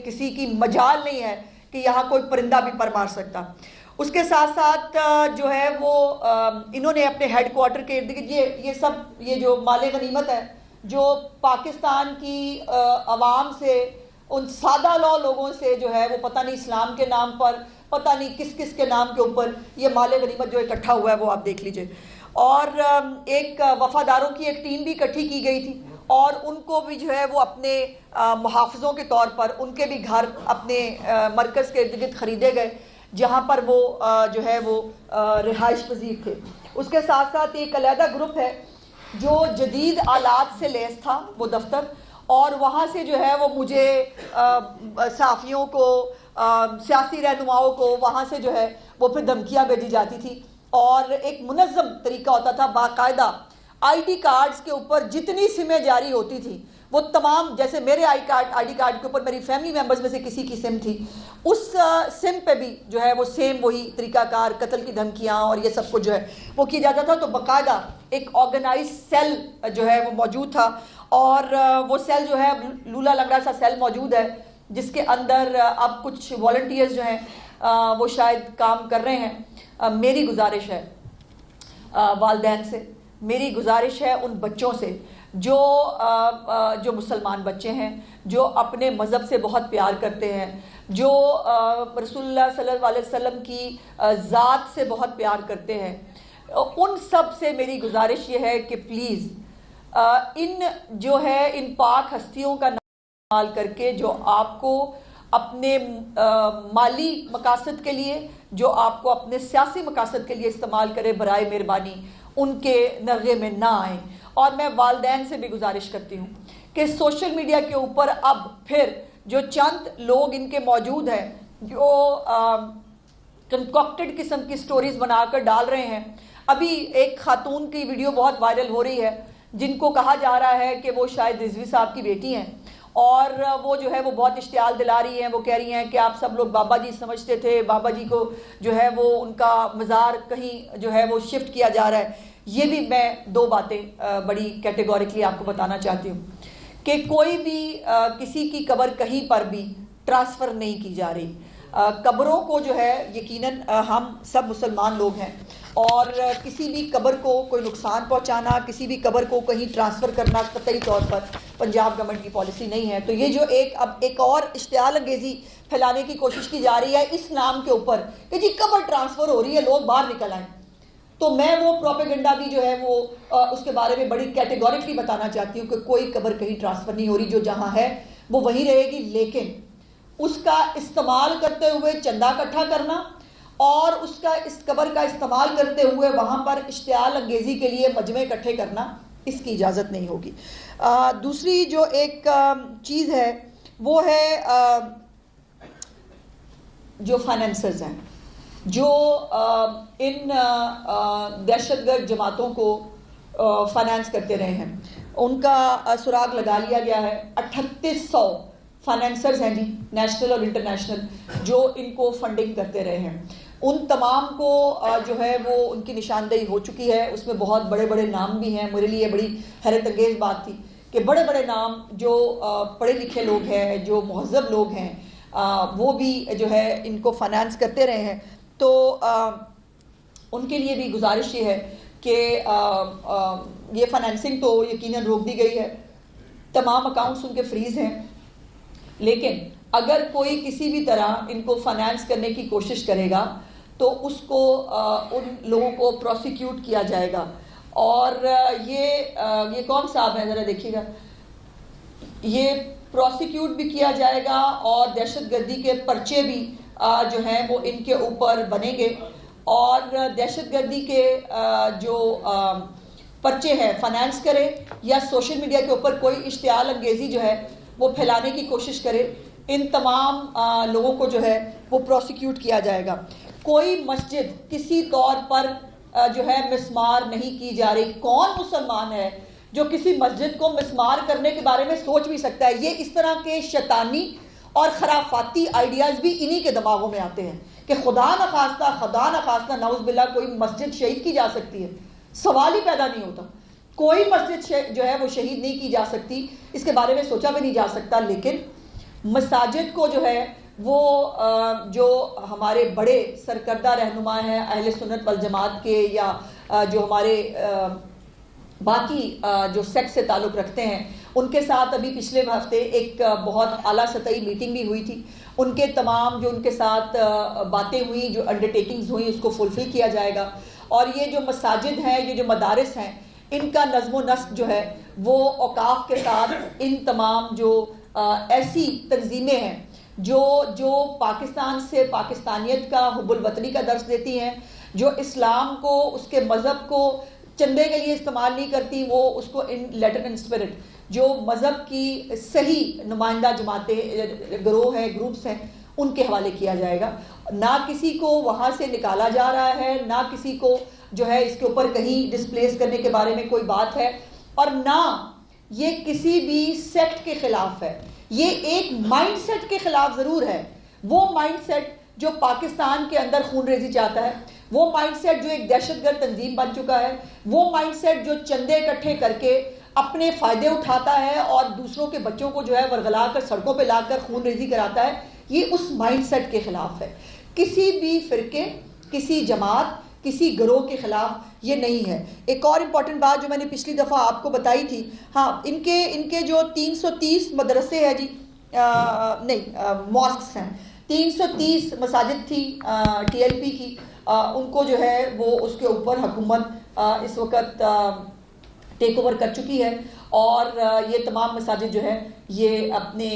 کسی کی مجال نہیں ہے کہ یہاں کوئی پرندہ بھی پر مار سکتا۔ اس کے ساتھ ساتھ جو ہے وہ انہوں نے اپنے ہیڈ کوارٹر کے ارد گرد یہ جو مال غنیمت ہے جو پاکستان کی عوام سے، ان سادہ لوگوں سے جو ہے وہ پتہ نہیں اسلام کے نام پر، پتہ نہیں کس کس کے نام کے اوپر یہ مال غنیمت جو اکٹھا ہوا ہے وہ آپ دیکھ لیجئے۔ اور ایک وفاداروں کی ایک ٹیم بھی اکٹھی کی گئی تھی، اور ان کو بھی جو ہے وہ اپنے محافظوں کے طور پر ان کے بھی گھر اپنے مرکز کے ارد گرد خریدے گئے جہاں پر وہ جو ہے وہ رہائش پذیر تھے۔ اس کے ساتھ ساتھ ایک علیحدہ گروپ ہے جو جدید آلات سے لیس تھا وہ دفتر، اور وہاں سے جو ہے وہ مجھے صحافیوں کو، سیاسی رہنماؤں کو وہاں سے جو ہے وہ پھر دھمکیاں بھیجی جاتی تھی، اور ایک منظم طریقہ ہوتا تھا، باقاعدہ آئی ڈی کارڈز کے اوپر جتنی سمیں جاری ہوتی تھی وہ تمام، جیسے میرے آئی ڈی کارڈ کے اوپر میری فیملی ممبرز میں سے کسی کی سم تھی، اس سم پہ بھی جو ہے وہ سیم وہی طریقہ کار، قتل کی دھمکیاں اور یہ سب کچھ جو ہے وہ کیا جاتا تھا۔ تو باقاعدہ ایک آرگنائز سیل جو ہے وہ موجود تھا، اور وہ سیل جو ہے لولا لنگڑا سا سیل موجود ہے جس کے اندر اب کچھ والنٹیئرز جو ہیں وہ شاید کام کر رہے ہیں۔ میری گزارش ہے والدین سے، میری گزارش ہے ان بچوں سے جو مسلمان بچے ہیں، جو اپنے مذہب سے بہت پیار کرتے ہیں، جو رسول اللہ صلی اللہ علیہ وسلم کی ذات سے بہت پیار کرتے ہیں، ان سب سے میری گزارش یہ ہے کہ پلیز ان پاک ہستیوں کا استعمال کر کے جو آپ کو اپنے مالی مقاصد کے لیے، جو آپ کو اپنے سیاسی مقاصد کے لیے استعمال کرے، برائے مہربانی ان کے نرغے میں نہ آئیں۔ اور میں والدین سے بھی گزارش کرتی ہوں کہ سوشل میڈیا کے اوپر اب پھر جو چند لوگ ان کے موجود ہیں جو کنکاکٹڈ قسم کی سٹوریز بنا کر ڈال رہے ہیں۔ ابھی ایک خاتون کی ویڈیو بہت وائرل ہو رہی ہے جن کو کہا جا رہا ہے کہ وہ شاید رضوی صاحب کی بیٹی ہیں، اور وہ جو ہے وہ بہت اشتعال دلا رہی ہیں، وہ کہہ رہی ہیں کہ آپ سب لوگ بابا جی سمجھتے تھے، بابا جی کو جو ہے وہ ان کا مزار کہیں جو ہے وہ شفٹ کیا جا رہا ہے۔ یہ بھی میں دو باتیں بڑی کیٹیگوریکلی آپ کو بتانا چاہتی ہوں کہ کوئی بھی کسی کی قبر کہیں پر بھی ٹرانسفر نہیں کی جا رہی۔ قبروں کو جو ہے یقیناً ہم سب مسلمان لوگ ہیں، اور کسی بھی قبر کو کوئی نقصان پہنچانا، کسی بھی قبر کو کہیں ٹرانسفر کرنا قطعی طور پر پنجاب گورنمنٹ کی پالیسی نہیں ہے۔ تو یہ جو اب ایک اور اشتعال انگیزی پھیلانے کی کوشش کی جا رہی ہے اس نام کے اوپر کہ جی قبر ٹرانسفر ہو رہی ہے، لوگ باہر نکل آئیں، تو میں وہ پروپیگنڈا بھی جو ہے وہ اس کے بارے میں بڑی کیٹیگوریکلی بتانا چاہتی ہوں کہ کوئی قبر کہیں ٹرانسفر نہیں ہو رہی، جو جہاں ہے وہ وہیں رہے گی، لیکن اس کا استعمال کرتے ہوئے چندہ اکٹھا کرنا اور اس قبر کا استعمال کرتے ہوئے وہاں پر اشتعال انگیزی کے لیے مجمع اکٹھے کرنا، اس کی اجازت نہیں ہوگی۔ دوسری جو ایک چیز ہے وہ ہے جو فائنینسرز ہیں، جو ان دہشت گرد جماعتوں کو فائنانس کرتے رہے ہیں، ان کا سراغ لگا لیا گیا ہے۔ 3800 فائنینسرز ہیں جی، نیشنل اور انٹرنیشنل، جو ان کو فنڈنگ کرتے رہے ہیں۔ ان تمام کو جو ہے وہ ان کی نشاندہی ہو چکی ہے، اس میں بہت بڑے بڑے نام بھی ہیں۔ میرے لیے بڑی حیرت انگیز بات تھی کہ بڑے بڑے نام جو پڑھے لکھے لوگ ہیں، جو مہذب لوگ ہیں، وہ بھی جو ہے ان کو فائنانس کرتے رہے ہیں۔ تو ان کے لیے بھی گزارش یہ ہے کہ یہ فائنانسنگ تو یقیناً روک دی گئی ہے، تمام اکاؤنٹس ان کے فریز ہیں، لیکن اگر کوئی کسی بھی طرح ان کو فائنانس کرنے کی کوشش کرے گا تو اس کو ان لوگوں کو پروسیکیوٹ کیا جائے گا۔ اور یہ کون صاحب ہیں ذرا دیکھیے گا، یہ پروسیکیوٹ بھی کیا جائے گا اور دہشت گردی کے پرچے بھی جو ہیں وہ ان کے اوپر بنیں گے، اور دہشت گردی کے جو پرچے ہیں فائنانس کرے یا سوشل میڈیا کے اوپر کوئی اشتعال انگیزی جو ہے وہ پھیلانے کی کوشش کرے، ان تمام لوگوں کو جو ہے وہ پروسیکیوٹ کیا جائے گا۔ کوئی مسجد کسی طور پر جو ہے مسمار نہیں کی جا رہی۔ کون مسلمان ہے جو کسی مسجد کو مسمار کرنے کے بارے میں سوچ بھی سکتا ہے؟ یہ اس طرح کے شیطانی اور خرافاتی آئیڈیاز بھی انہی کے دماغوں میں آتے ہیں کہ خدا نخواستہ نعوذ باللہ کوئی مسجد شہید کی جا سکتی ہے، سوال ہی پیدا نہیں ہوتا۔ کوئی مسجد جو ہے وہ شہید نہیں کی جا سکتی، اس کے بارے میں سوچا بھی نہیں جا سکتا۔ لیکن مساجد کو جو ہے وہ جو ہمارے بڑے سرکردہ رہنما ہیں اہل سنت والجماعت کے یا جو ہمارے باقی جو سیکٹ سے تعلق رکھتے ہیں ان کے ساتھ ابھی پچھلے ہفتے ایک بہت اعلیٰ سطحی میٹنگ بھی ہوئی تھی. ان کے تمام جو ان کے ساتھ باتیں ہوئیں, جو انڈرٹیکنگز ہوئیں, اس کو فلفل کیا جائے گا. اور یہ جو مساجد ہیں, یہ جو مدارس ہیں, ان کا نظم و نسق جو ہے وہ اوقاف کے ساتھ ان تمام جو ایسی تنظیمیں ہیں جو پاکستان سے پاکستانیت کا حب الوطنی کا درس دیتی ہیں, جو اسلام کو اس کے مذہب کو چندے کے لیے استعمال نہیں کرتی, وہ اس کو ان لیٹر اینڈ اسپرٹ, جو مذہب کی صحیح نمائندہ جماعتیں, گروہ ہیں, گروپس ہیں, ان کے حوالے کیا جائے گا. نہ کسی کو وہاں سے نکالا جا رہا ہے, نہ کسی کو جو ہے اس کے اوپر کہیں ڈسپلیس کرنے کے بارے میں کوئی بات ہے, اور نہ یہ کسی بھی سیکٹ کے خلاف ہے. یہ ایک مائنڈ سیٹ کے خلاف ضرور ہے, وہ مائنڈ سیٹ جو پاکستان کے اندر خون ریزی چاہتا ہے, وہ مائنڈ سیٹ جو ایک دہشت گرد تنظیم بن چکا ہے, وہ مائنڈ سیٹ جو چندے اکٹھے کر کے اپنے فائدے اٹھاتا ہے اور دوسروں کے بچوں کو جو ہے ورغلا کر سڑکوں پہ لا کر خون ریزی کراتا ہے, یہ اس مائنڈ سیٹ کے خلاف ہے. کسی بھی فرقے, کسی جماعت, کسی گروہ کے خلاف یہ نہیں ہے. ایک اور امپورٹنٹ بات جو میں نے پچھلی دفعہ آپ کو بتائی تھی, ہاں ان کے جو 330 مدرسے ہیں جی, نہیں ماسکس ہیں, 330 مساجد تھی ٹی ایل پی کی, ان کو جو ہے وہ اس کے اوپر حکومت اس وقت ٹیک اوور کر چکی ہے, اور یہ تمام مساجد جو ہے یہ اپنے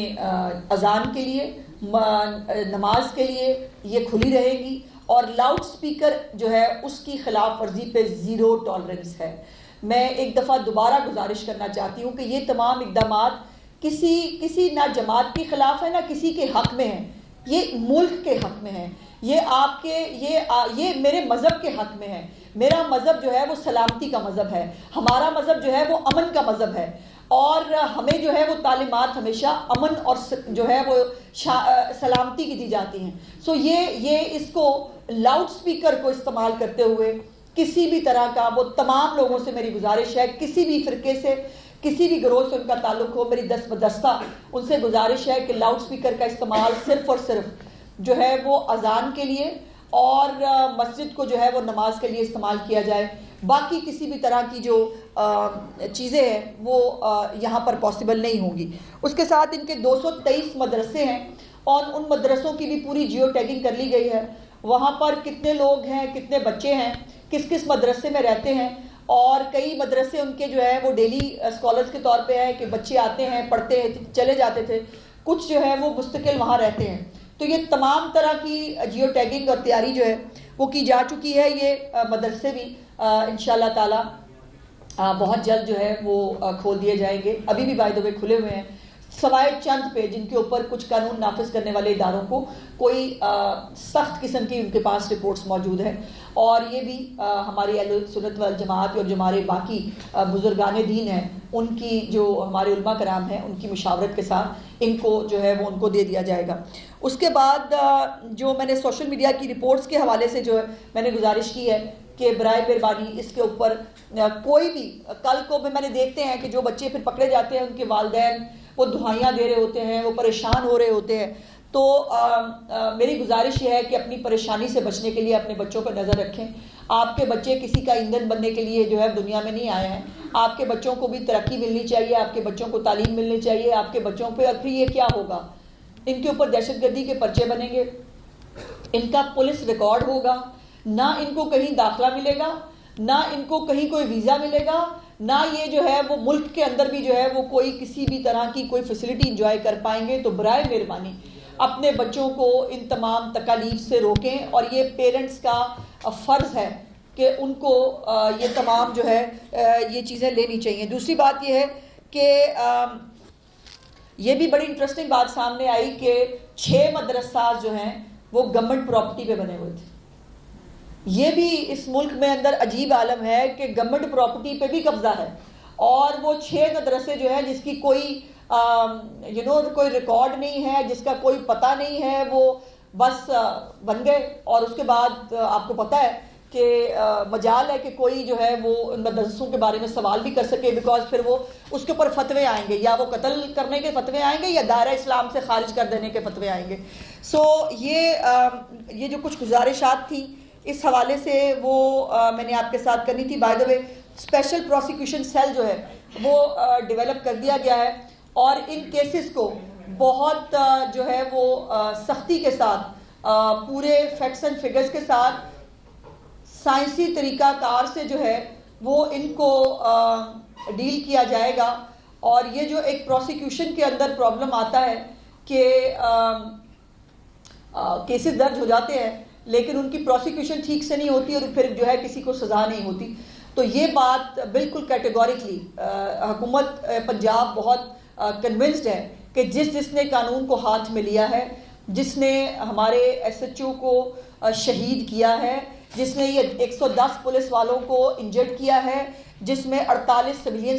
اذان کے لیے, نماز کے لیے یہ کھلی رہے گی, اور لاؤڈ سپیکر جو ہے اس کی خلاف ورزی پہ زیرو ٹالرنس ہے. میں ایک دفعہ دوبارہ گزارش کرنا چاہتی ہوں کہ یہ تمام اقدامات کسی نہ جماعت کے خلاف ہے, نہ کسی کے حق میں ہیں, یہ ملک کے حق میں ہیں, یہ آپ کے یہ میرے مذہب کے حق میں ہے. میرا مذہب جو ہے وہ سلامتی کا مذہب ہے, ہمارا مذہب جو ہے وہ امن کا مذہب ہے, اور ہمیں جو ہے وہ تعلیمات ہمیشہ امن اور جو ہے وہ سلامتی کی دی جاتی ہیں. سو یہ اس کو لاؤڈ سپیکر کو استعمال کرتے ہوئے کسی بھی طرح کا, وہ تمام لوگوں سے میری گزارش ہے, کسی بھی فرقے سے, کسی بھی گروہ سے ان کا تعلق ہو, میری دست بدستہ ان سے گزارش ہے کہ لاؤڈ سپیکر کا استعمال صرف اور صرف جو ہے وہ اذان کے لیے اور مسجد کو جو ہے وہ نماز کے لیے استعمال کیا جائے. باقی کسی بھی طرح کی جو چیزیں ہیں وہ یہاں پر پاسبل نہیں ہوں گی. اس کے ساتھ ان کے 223 مدرسے ہیں, اور ان مدرسوں کی بھی پوری جیو ٹیگنگ کر لی گئی ہے. وہاں پر کتنے لوگ ہیں, کتنے بچے ہیں, کس مدرسے میں رہتے ہیں, اور کئی مدرسے ان کے جو ہے وہ ڈیلی اسکالرز کے طور پہ ہیں کہ بچے آتے ہیں, پڑھتے ہیں, چلے جاتے تھے, کچھ جو ہے وہ مستقل وہاں رہتے ہیں. تو یہ تمام طرح کی جیو ٹیگنگ اور تیاری جو ہے وہ کی جا چکی ہے. یہ مدرسے بھی انشاءاللہ تعالی بہت جلد جو ہے وہ کھول دیے جائیں گے. ابھی بھی بائی دا وے کھلے ہوئے ہیں, سوائے چند پہ جن کے اوپر کچھ قانون نافذ کرنے والے اداروں کو کوئی سخت قسم کی ان کے پاس رپورٹس موجود ہیں. اور یہ بھی ہماری اہل سنت والجماعت اور جو ہمارے باقی بزرگان دین ہیں, ان کی جو ہمارے علماء کرام ہیں, ان کی مشاورت کے ساتھ ان کو جو ہے وہ ان کو دے دیا جائے گا. اس کے بعد جو میں نے سوشل میڈیا کی رپورٹس کے حوالے سے جو ہے میں نے گزارش کی ہے کہ برائے مہربانی اس کے اوپر کوئی بھی, کل کو بھی میں نے دیکھتے ہیں کہ جو بچے پھر پکڑے جاتے ہیں, ان کے والدین وہ دعائیاں دے رہے ہوتے ہیں, وہ پریشان ہو رہے ہوتے ہیں. تو میری گزارش یہ ہے کہ اپنی پریشانی سے بچنے کے لیے اپنے بچوں پر نظر رکھیں. آپ کے بچے کسی کا ایندھن بننے کے لیے جو ہے دنیا میں نہیں آئے ہیں. آپ کے بچوں کو بھی ترقی ملنی چاہیے, آپ کے بچوں کو تعلیم ملنی چاہیے. آپ کے بچوں پہ, اور پھر یہ کیا ہوگا, ان کے اوپر دہشت گردی کے پرچے بنیں گے, ان کا پولیس ریکارڈ ہوگا, نہ ان کو کہیں داخلہ ملے گا, نہ ان کو کہیں کوئی ویزا ملے گا, نہ یہ جو ہے وہ ملک کے اندر بھی جو ہے وہ کوئی کسی بھی طرح کی کوئی فیسلٹی انجوائے کر پائیں گے. تو برائے مہربانی اپنے بچوں کو ان تمام تکالیف سے روکیں, اور یہ پیرنٹس کا فرض ہے کہ ان کو یہ تمام جو ہے یہ چیزیں لینی چاہیے. دوسری بات یہ ہے کہ یہ بھی بڑی انٹرسٹنگ بات سامنے آئی کہ 6 مدرسہ جو ہیں وہ گورنمنٹ پراپرٹی پہ بنے ہوئے تھے. یہ بھی اس ملک میں اندر عجیب عالم ہے کہ گورنمنٹ پراپرٹی پہ بھی قبضہ ہے, اور وہ 6 مدرسے جو ہے جس کی کوئی کوئی ریکارڈ نہیں ہے, جس کا کوئی پتہ نہیں ہے, وہ بس بن گئے. اور اس کے بعد آپ کو پتہ ہے کہ مجال ہے کہ کوئی جو ہے وہ ان مدرسوں کے بارے میں سوال بھی کر سکے، بیکاز پھر وہ اس کے اوپر فتوے آئیں گے، یا وہ قتل کرنے کے فتوے آئیں گے یا دائرہ اسلام سے خارج کر دینے کے فتوے آئیں گے. سو یہ جو کچھ گزارشات تھیں اس حوالے سے وہ میں نے آپ کے ساتھ کرنی تھی. By the way special prosecution cell جو ہے وہ ڈیولپ کر دیا گیا ہے، اور ان کیسز کو بہت جو ہے وہ سختی کے ساتھ پورے فیکٹس اینڈ فگرز کے ساتھ سائنسی طریقہ کار سے جو ہے وہ ان کو ڈیل کیا جائے گا. اور یہ جو ایک پروسیکیوشن کے اندر پرابلم آتا ہے کہ کیسز درج ہو جاتے ہیں لیکن ان کی پروسیکیوشن ٹھیک سے نہیں ہوتی اور پھر جو ہے کسی کو سزا نہیں ہوتی. تو یہ بات بالکل کیٹیگوریکلی حکومت پنجاب بہت کنونسڈ ہے کہ جس نے قانون کو ہاتھ میں لیا ہے، جس نے ہمارے ایس ایچ او کو شہید کیا ہے، جس نے یہ 110 پولیس والوں کو انجرڈ کیا ہے، جس میں 48 سویلین